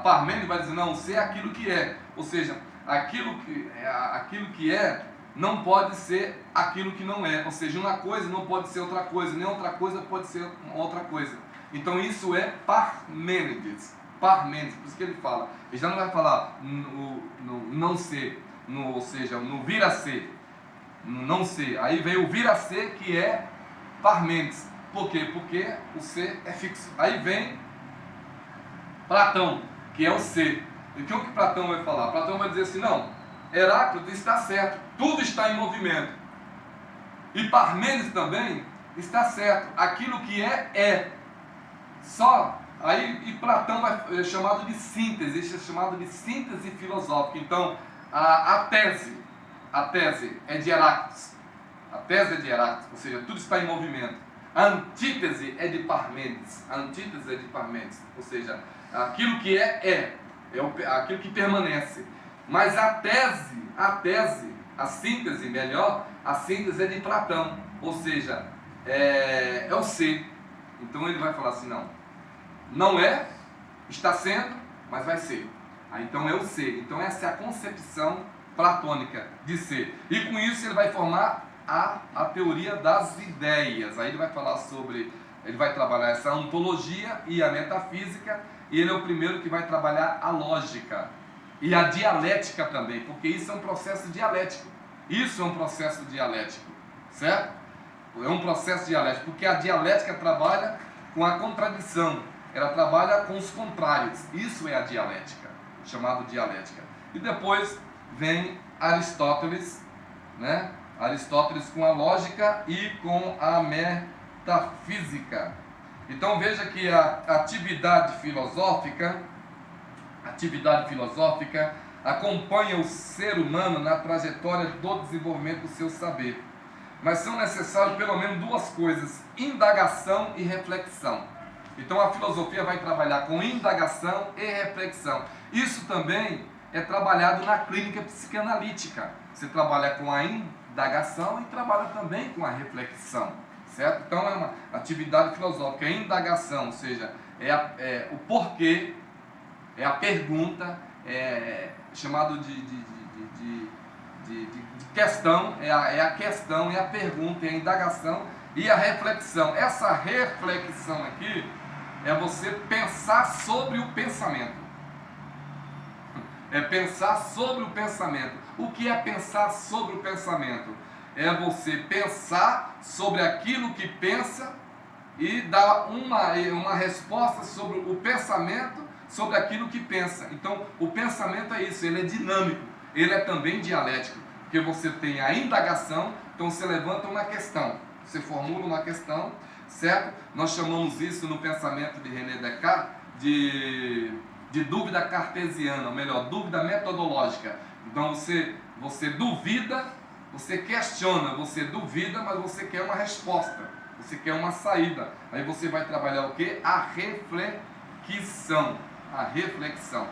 Parmênides vai dizer, não, o ser é aquilo que é, ou seja, aquilo que é não pode ser aquilo que não é, ou seja, uma coisa não pode ser outra coisa, nem outra coisa pode ser outra coisa. Então isso é Parmênides, por isso que ele fala, ele já não vai falar no não ser, ou seja, no vir a ser, no não ser. Aí vem o vir a ser, que é Parmênides. Por quê? Porque o ser é fixo. Aí vem Platão, que é o ser. E o que Platão vai falar? Platão vai dizer assim, não, Heráclito está certo, tudo está em movimento. E Parmênides também está certo, aquilo que é. Só, e Platão é chamado de síntese, isso é chamado de síntese filosófica. Então, a tese é de Heráclitos. A tese é de Heráclitos, ou seja, tudo está em movimento. A antítese é de Parmênides. Ou seja, aquilo que é aquilo que permanece. Mas a síntese é de Platão, ou seja, é o ser. Então ele vai falar assim, não é, está sendo, mas vai ser. Então é o ser. Então essa é a concepção platônica de ser. E com isso ele vai formar a teoria das ideias. Aí ele vai falar ele vai trabalhar essa ontologia e a metafísica, e ele é o primeiro que vai trabalhar a lógica e a dialética também, porque isso é um processo dialético. Certo? É um processo dialético, porque a dialética trabalha com a contradição, ela trabalha com os contrários. Isso é a dialética, chamado dialética. E depois vem Aristóteles, né? Aristóteles com a lógica e com a metafísica. Então veja que a atividade filosófica acompanha o ser humano na trajetória do desenvolvimento do seu saber. Mas são necessárias pelo menos duas coisas: indagação e reflexão. Então a filosofia vai trabalhar com indagação e reflexão. Isso também é trabalhado na clínica psicanalítica. Você trabalha com a indagação e trabalha também com a reflexão, certo? Então é uma atividade filosófica, é indagação, ou seja, é o porquê, é a pergunta, chamado de questão, é a questão, é a pergunta, é a indagação e a reflexão. Essa reflexão aqui é você pensar sobre o pensamento. É pensar sobre o pensamento. O que é pensar sobre o pensamento? É você pensar sobre aquilo que pensa e dar uma resposta sobre o pensamento, sobre aquilo que pensa. Então, o pensamento é isso, ele é dinâmico, ele é também dialético, porque você tem a indagação, então você levanta uma questão, você formula uma questão, certo? Nós chamamos isso no pensamento de René Descartes de dúvida cartesiana, ou melhor, dúvida metodológica. Então você duvida, você questiona, você duvida, mas você quer uma resposta, você quer uma saída. Aí você vai trabalhar o quê? A reflexão. A reflexão.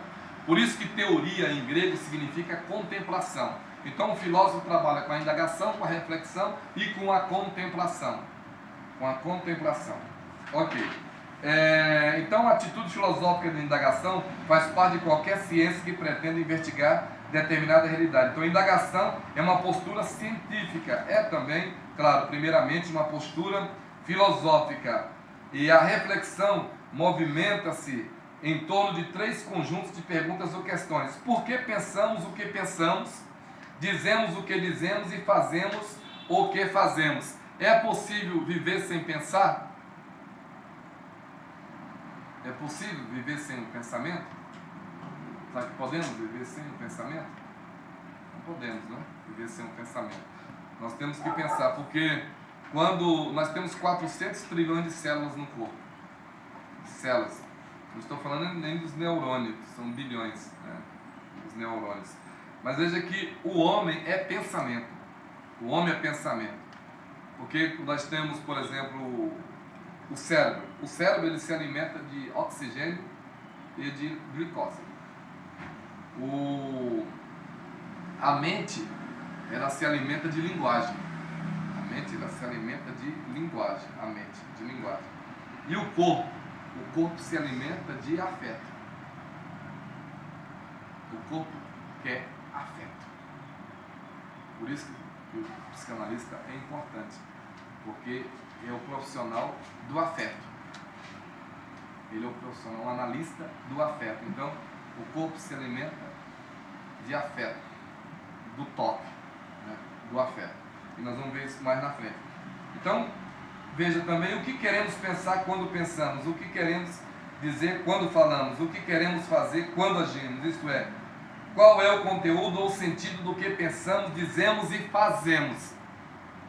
Por isso que teoria em grego significa contemplação. Então o filósofo trabalha com a indagação, com a reflexão e com a contemplação. Com a contemplação. Ok. Então a atitude filosófica de indagação faz parte de qualquer ciência que pretenda investigar determinada realidade. Então a indagação é uma postura científica, é também, claro, primeiramente uma postura filosófica. E a reflexão movimenta-se em torno de 3 conjuntos de perguntas ou questões. Por que pensamos o que pensamos? Dizemos o que dizemos e fazemos o que fazemos. É possível viver sem pensar? É possível viver sem o pensamento? Será que podemos viver sem o pensamento? Não podemos, né? Viver sem o pensamento. Nós temos que pensar, porque quando nós temos 400 trilhões de células no corpo, células, não estou falando nem dos neurônios, são bilhões, né? Os neurônios. Mas veja que o homem é pensamento. O homem é pensamento. Porque nós temos, por exemplo, o cérebro. O cérebro ele se alimenta de oxigênio e de glicose. A mente, ela se alimenta de linguagem. A mente, ela se alimenta de linguagem. A mente, de linguagem. E o corpo se alimenta de afeto. O corpo quer afeto. Por isso que o psicanalista é importante, porque é o profissional do afeto. Ele é o profissional, o analista do afeto. Então, o corpo se alimenta de afeto, do toque, né? Do afeto. E nós vamos ver isso mais na frente. Então, veja também o que queremos pensar quando pensamos, o que queremos dizer quando falamos, o que queremos fazer quando agimos. Isto é, qual é o conteúdo ou sentido do que pensamos, dizemos e fazemos.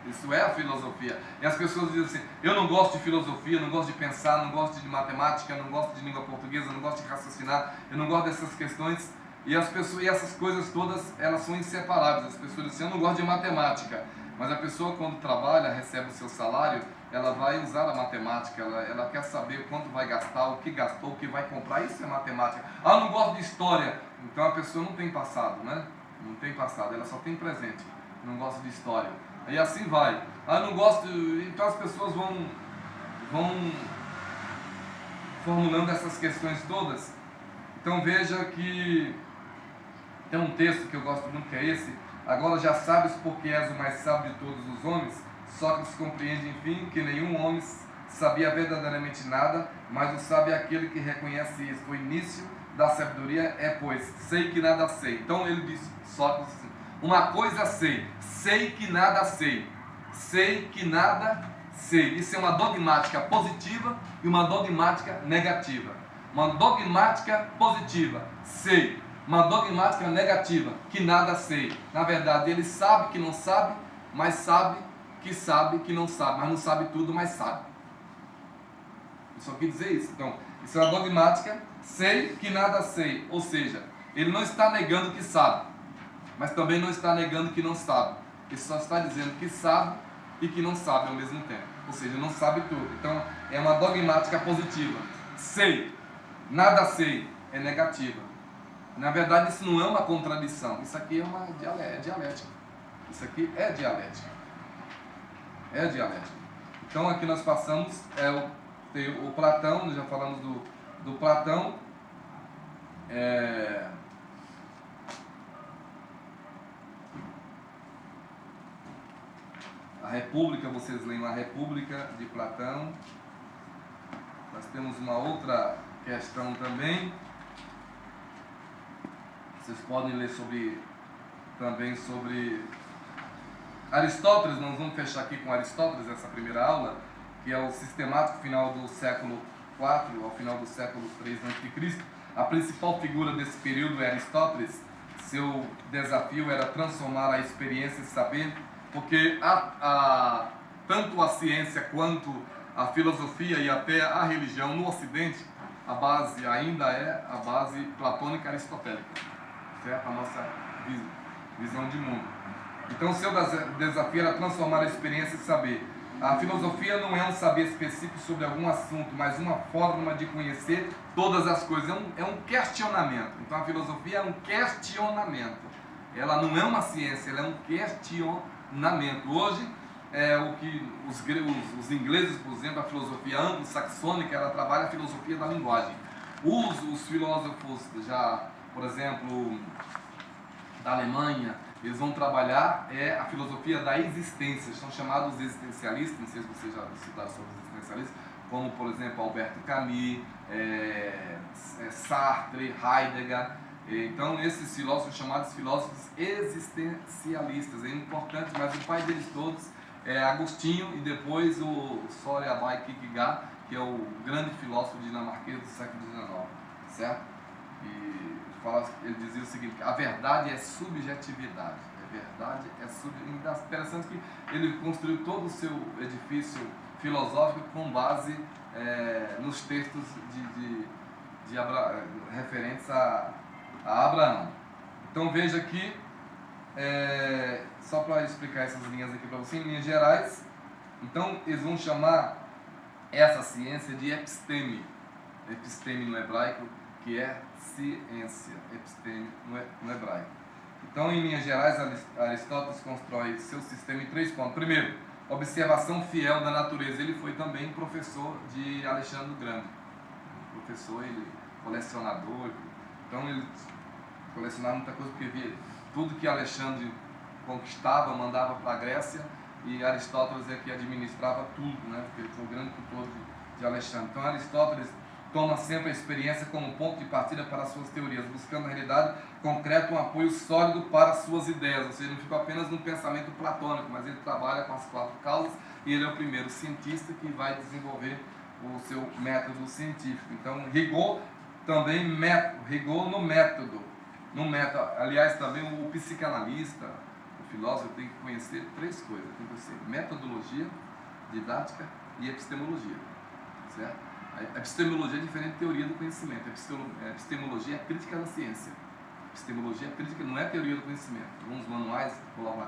Isso é a filosofia. E as pessoas dizem assim, eu não gosto de filosofia, não gosto de pensar, não gosto de matemática, não gosto de língua portuguesa, não gosto de raciocinar, eu não gosto dessas questões. E essas coisas todas, elas são inseparáveis. As pessoas dizem, eu não gosto de matemática. Mas a pessoa, quando trabalha, recebe o seu salário, ela vai usar a matemática, ela quer saber quanto vai gastar, o que gastou, o que vai comprar. Isso é matemática. Ah, eu não gosto de história. Então a pessoa não tem passado, né? Não tem passado, ela só tem presente. Não gosta de história. E assim vai. Ah, não gosto. Então as pessoas vão formulando essas questões todas. Então veja que tem um texto que eu gosto muito, que é esse. Agora já sabes porque és o mais sábio de todos os homens. Sócrates compreende, enfim, que nenhum homem sabia verdadeiramente nada, mas o sábio é aquele que reconhece isso. O início da sabedoria é, pois, sei que nada sei. Então ele diz, Sócrates, assim, uma coisa sei que nada sei que nada sei. Isso é uma dogmática positiva e uma dogmática negativa. Uma dogmática positiva, sei. Uma dogmática negativa, que nada sei. Na verdade, ele sabe que não sabe, mas sabe que não sabe. Mas não sabe tudo, mas sabe. Eu só quis dizer isso. Então, isso é uma dogmática, sei que nada sei. Ou seja, ele não está negando que sabe, mas também não está negando que não sabe. Ele só está dizendo que sabe e que não sabe ao mesmo tempo. Ou seja, não sabe tudo. Então, é uma dogmática positiva. Sei, nada sei, é negativa. Na verdade, isso não é uma contradição, isso aqui é dialética. Isso aqui é dialética. É dialética. Então aqui nós passamos o Platão, nós já falamos do Platão. A República, vocês leem a República de Platão. Nós temos uma outra questão também. Vocês podem ler também sobre Aristóteles. Nós vamos fechar aqui com Aristóteles, essa primeira aula, que é o sistemático final do século IV ao final do século III a.C. A principal figura desse período é Aristóteles. Seu desafio era transformar a experiência em saber, porque tanto a ciência quanto a filosofia e até a religião no Ocidente, a base ainda é a base platônica aristotélica. Certo? A nossa visão de mundo. Então, o seu desafio era transformar a experiência em saber. A filosofia não é um saber específico sobre algum assunto, mas uma forma de conhecer todas as coisas. É um questionamento. Então, a filosofia é um questionamento. Ela não é uma ciência, ela é um questionamento. Hoje, o que os ingleses, por exemplo, a filosofia anglo-saxônica, ela trabalha a filosofia da linguagem. Os filósofos já, por exemplo, da Alemanha, eles vão trabalhar a filosofia da existência. São chamados existencialistas, não sei se vocês já citaram sobre os existencialistas, como, por exemplo, Alberto Camus, Sartre, Heidegger. Então, esses filósofos são chamados filósofos existencialistas. É importante, mas o pai deles todos é Agostinho e depois o Søren Kierkegaard, que é o grande filósofo dinamarquês do século XIX, certo? E ele dizia o seguinte: a verdade é subjetividade. A verdade é subjetividade. Interessante que ele construiu todo o seu edifício filosófico com base nos textos referentes a Abraão. Então veja aqui, só para explicar essas linhas aqui para você, em linhas gerais. Então eles vão chamar essa ciência de episteme. Episteme no hebraico, que é ciência. Episteme no hebraico. Então, em linhas gerais, Aristóteles constrói seu sistema em 3 pontos. Primeiro, observação fiel da natureza. Ele foi também professor de Alexandre o Grande. Professor, colecionador. Então, ele colecionava muita coisa, porque via tudo que Alexandre conquistava, mandava para a Grécia, e Aristóteles é que administrava tudo, né? Porque ele foi o grande tutor de Alexandre. Então, Aristóteles toma sempre a experiência como ponto de partida para as suas teorias, buscando na realidade concreta um apoio sólido para as suas ideias. Ou seja, não ficou apenas no pensamento platônico, mas ele trabalha com as 4 causas, e ele é o primeiro cientista que vai desenvolver o seu método científico. Então, rigor também, rigor no método. Aliás, também o psicanalista, o filósofo, tem que conhecer 3 coisas. Tem que conhecer metodologia, didática e epistemologia, certo? A epistemologia é diferente da teoria do conhecimento. A epistemologia é a crítica da ciência. A epistemologia crítica não é teoria do conhecimento. Alguns manuais colocam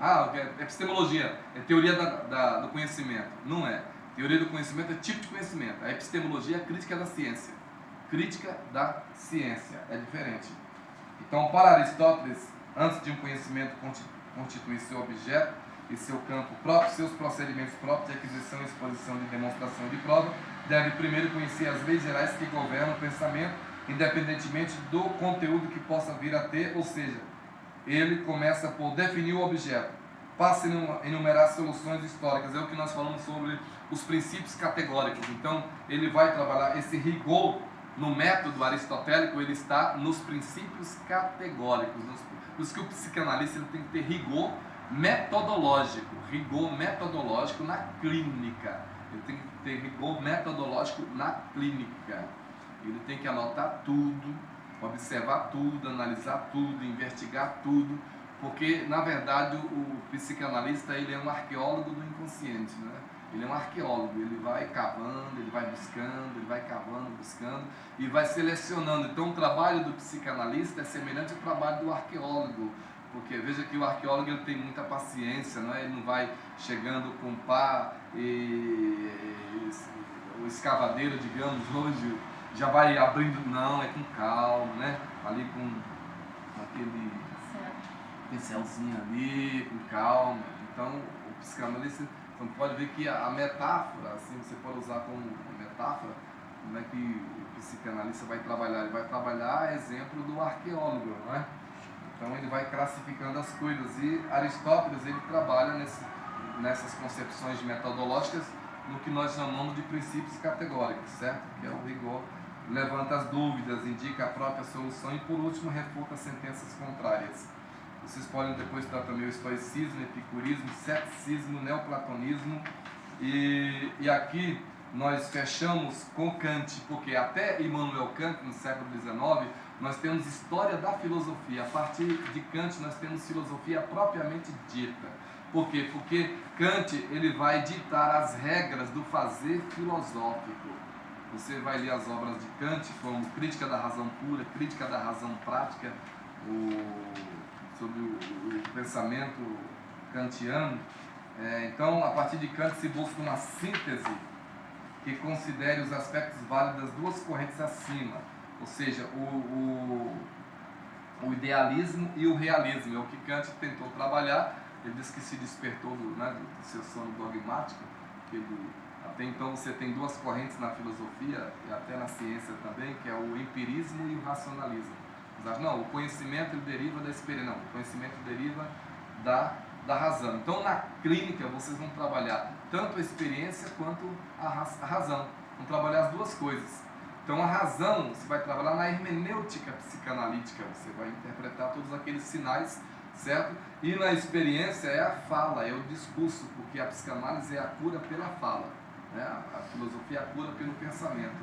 lá: epistemologia é teoria do conhecimento. Não é. Teoria do conhecimento é tipo de conhecimento. A epistemologia é a crítica da ciência. Crítica da ciência. É diferente. Então, para Aristóteles, antes de um conhecimento constituir seu objeto e seu campo próprio, seus procedimentos próprios de aquisição, exposição, de demonstração e de prova, deve primeiro conhecer as leis gerais que governam o pensamento, independentemente do conteúdo que possa vir a ter. Ou seja, ele começa por definir o objeto, passa a enumerar soluções históricas. É o que nós falamos sobre os princípios categóricos. Então, ele vai trabalhar esse rigor no método aristotélico. Ele está nos princípios categóricos. Por isso que o psicanalista ele tem que ter rigor metodológico na clínica. Ele tem que ter rigor metodológico na clínica. Ele tem que anotar tudo, observar tudo, analisar tudo, investigar tudo, porque na verdade o psicanalista ele é um arqueólogo do inconsciente, né? Ele é um arqueólogo, ele vai cavando, ele vai buscando, ele vai cavando, buscando e vai selecionando. Então o trabalho do psicanalista é semelhante ao trabalho do arqueólogo, porque veja que o arqueólogo ele tem muita paciência, não é? Ele não vai chegando com pá e o escavadeiro, digamos, hoje já vai abrindo, não, é com calma, né? ali com aquele pincelzinho ali, com calma. Então, o psicanalista, você pode ver que a metáfora, assim, você pode usar como metáfora, como é que o psicanalista vai trabalhar? Ele vai trabalhar exemplo do arqueólogo, não é? Então ele vai classificando as coisas, e Aristóteles ele trabalha nessas concepções metodológicas no que nós chamamos de princípios categóricos, certo? Que é o rigor, levanta as dúvidas, indica a própria solução e por último refuta sentenças contrárias. Vocês podem depois estudar também o estoicismo, epicurismo, ceticismo, neoplatonismo, e aqui nós fechamos com Kant, porque até Immanuel Kant, no século XIX, nós temos história da filosofia. A partir de Kant nós temos filosofia propriamente dita. Por quê? Porque Kant ele vai ditar as regras do fazer filosófico. Você vai ler as obras de Kant, como Crítica da Razão Pura, Crítica da Razão Prática, sobre o pensamento kantiano. Então, a partir de Kant se busca uma síntese que considere os aspectos válidos das duas correntes acima, ou seja, o idealismo e o realismo. É o que Kant tentou trabalhar. Ele disse que se despertou do seu sono dogmático, que até então você tem duas correntes na filosofia e até na ciência também, que é o empirismo e o racionalismo. Não, o conhecimento ele deriva da experiência, não, o conhecimento deriva da razão. Então na clínica vocês vão trabalhar tanto a experiência quanto a razão, vão trabalhar as duas coisas. Então a razão você vai trabalhar na hermenêutica psicanalítica, você vai interpretar todos aqueles sinais, certo? E na experiência é a fala, é o discurso, porque a psicanálise é a cura pela fala, né? A filosofia é a cura pelo pensamento,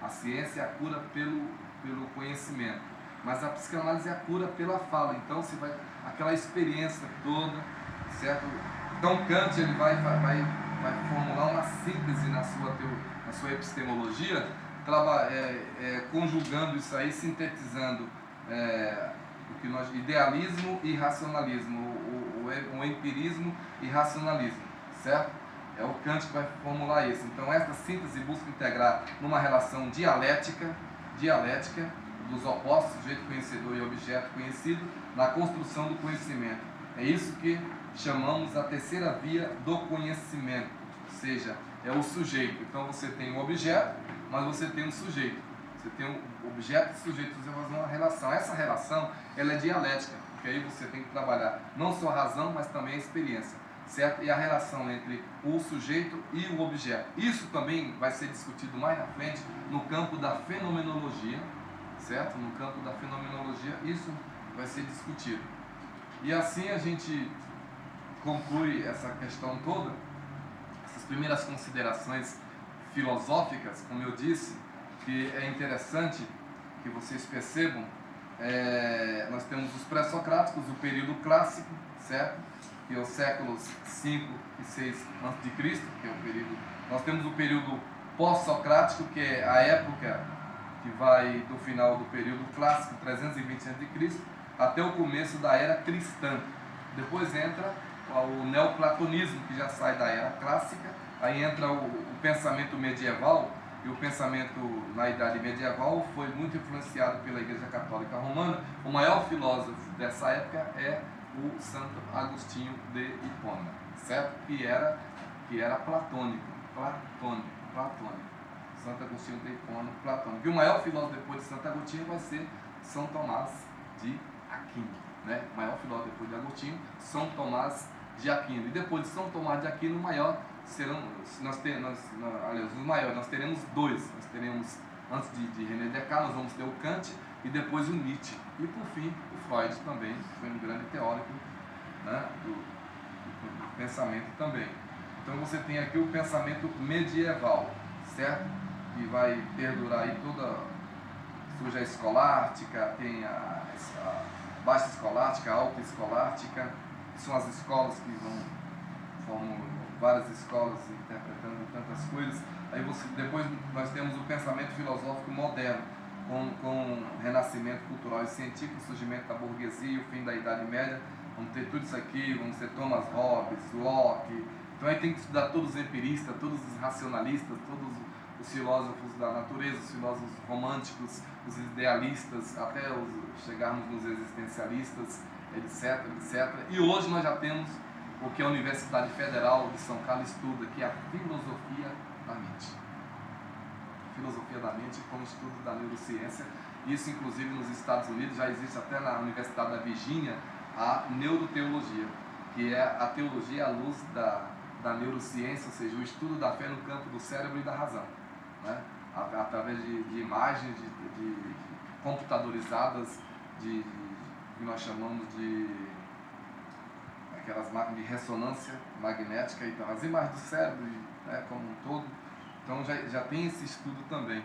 a ciência é a cura pelo conhecimento, mas a psicanálise é a cura pela fala. Então você vai, aquela experiência toda, certo? Então Kant ele vai formular uma síntese na sua epistemologia, conjugando isso aí, sintetizando o que nós, idealismo e racionalismo, o empirismo e racionalismo, certo? É o Kant que vai formular isso. Então essa síntese busca integrar numa relação dialética dos opostos, sujeito conhecedor e objeto conhecido, na construção do conhecimento. É isso que chamamos a terceira via do conhecimento, ou seja, é o sujeito. Então você tem um objeto, mas você tem um sujeito. Você tem um objeto e sujeito, você faz uma relação. Essa relação ela é dialética, porque aí você tem que trabalhar não só a razão, mas também a experiência, certo? E a relação entre o sujeito e o objeto. Isso também vai ser discutido mais na frente no campo da fenomenologia, certo? No campo da fenomenologia isso vai ser discutido. E assim a gente conclui essa questão toda, essas primeiras considerações filosóficas, como eu disse, que é interessante que vocês percebam. Nós temos os pré-socráticos, o período clássico, certo? Que é os séculos 5 e 6 a.C., que é o período. Nós temos o período pós-socrático, que é a época que vai do final do período clássico, 320 a.C., até o começo da era cristã. Depois entra o neoplatonismo, que já sai da era clássica. Aí entra o pensamento medieval, e o pensamento na Idade Medieval foi muito influenciado pela Igreja Católica Romana. O maior filósofo dessa época é o Santo Agostinho de Hipona, certo? Que era platônico. Santo Agostinho de Hipona, platônico. E o maior filósofo depois de Santo Agostinho vai ser São Tomás de Aquino, né? O maior filósofo depois de Agostinho, São Tomás de Aquino. E depois de São Tomás de Aquino, o maior serão, os maiores, nós teremos dois. Nós teremos, antes de René Descartes, nós vamos ter o Kant e depois o Nietzsche. E por fim, o Freud também, que foi um grande teórico, né, do pensamento também. Então você tem aqui o pensamento medieval, certo? Que vai perdurar aí surge a escolástica, tem a baixa escolástica, a alta escolástica, que são as escolas que formam várias escolas interpretando tantas coisas. Aí depois nós temos o pensamento filosófico moderno, com o renascimento cultural e científico, o surgimento da burguesia, o fim da Idade Média. Vamos ter tudo isso aqui, vamos ter Thomas Hobbes, Locke. Então aí tem que estudar todos os empiristas, todos os racionalistas, todos os filósofos da natureza, os filósofos românticos, os idealistas, até chegarmos nos existencialistas, etc, etc. E hoje nós já temos o que a Universidade Federal de São Carlos estuda, que é a filosofia da mente. Filosofia da mente como estudo da neurociência. Isso, inclusive, nos Estados Unidos já existe até na Universidade da Virgínia a neuroteologia, que é a teologia à luz da neurociência, ou seja, o estudo da fé no campo do cérebro e da razão, né? Através de imagens computadorizadas, que nós chamamos de aquelas máquinas de ressonância magnética, então as imagens do cérebro, né, como um todo. Então já tem esse estudo também.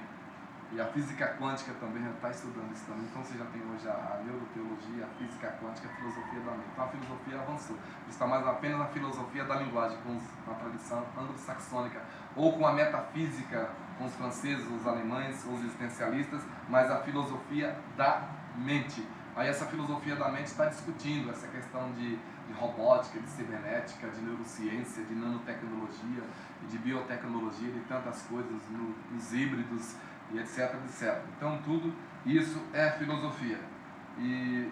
E a física quântica também já está estudando isso também. Então você já tem hoje a neuroteologia, a física quântica, a filosofia da mente. Então a filosofia avançou. Está mais apenas na filosofia da linguagem, com a tradição anglo-saxônica, ou com a metafísica, com os franceses, os alemães, os existencialistas, mas a filosofia da mente. Aí essa filosofia da mente está discutindo essa questão de robótica, de cibernética, de neurociência, de nanotecnologia, de biotecnologia, de tantas coisas, nos híbridos, e etc, etc. Então tudo isso é filosofia. E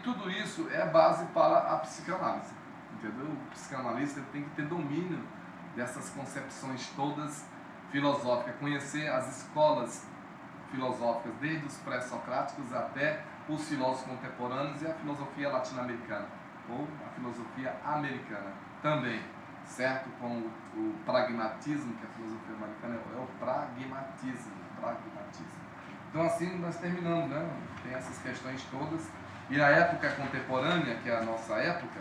tudo isso é base para a psicanálise, entendeu? O psicanalista tem que ter domínio dessas concepções todas filosóficas, conhecer as escolas filosóficas, desde os pré-socráticos até os filósofos contemporâneos e a filosofia latino-americana, ou a filosofia americana também, certo? Com o pragmatismo, que a filosofia americana é o pragmatismo. Então assim nós terminamos, né? Tem essas questões todas. E a época contemporânea, que é a nossa época,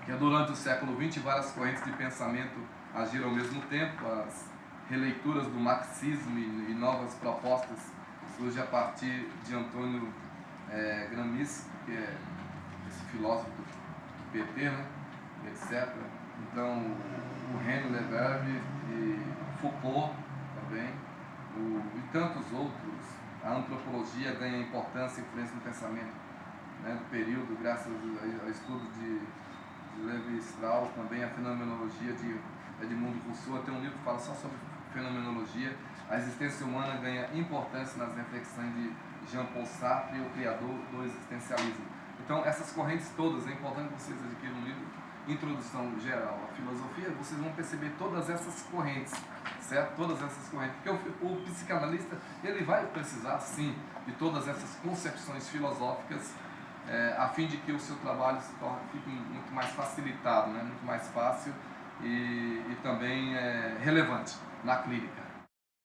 que é durante o século XX, várias correntes de pensamento agiram ao mesmo tempo, as releituras do marxismo e novas propostas surgem a partir de Antônio Gramsci, que é esse filósofo do PT, né? etc. Então, o René Lévy e Foucault também, e tantos outros. A antropologia ganha importância e influência no pensamento, né, do período, graças ao estudo de Levi-Strauss, também a fenomenologia de Edmundo Rousseau. Tem um livro que fala só sobre fenomenologia. A existência humana ganha importância nas reflexões de Jean-Paul Sartre, o criador do existencialismo. Então, essas correntes todas, é importante que vocês adquiram um livro, Introdução Geral à Filosofia, vocês vão perceber todas essas correntes, certo? Todas essas correntes, porque o psicanalista, ele vai precisar, sim, de todas essas concepções filosóficas, a fim de que o seu trabalho fique muito mais facilitado, né? Muito mais fácil e também relevante na clínica.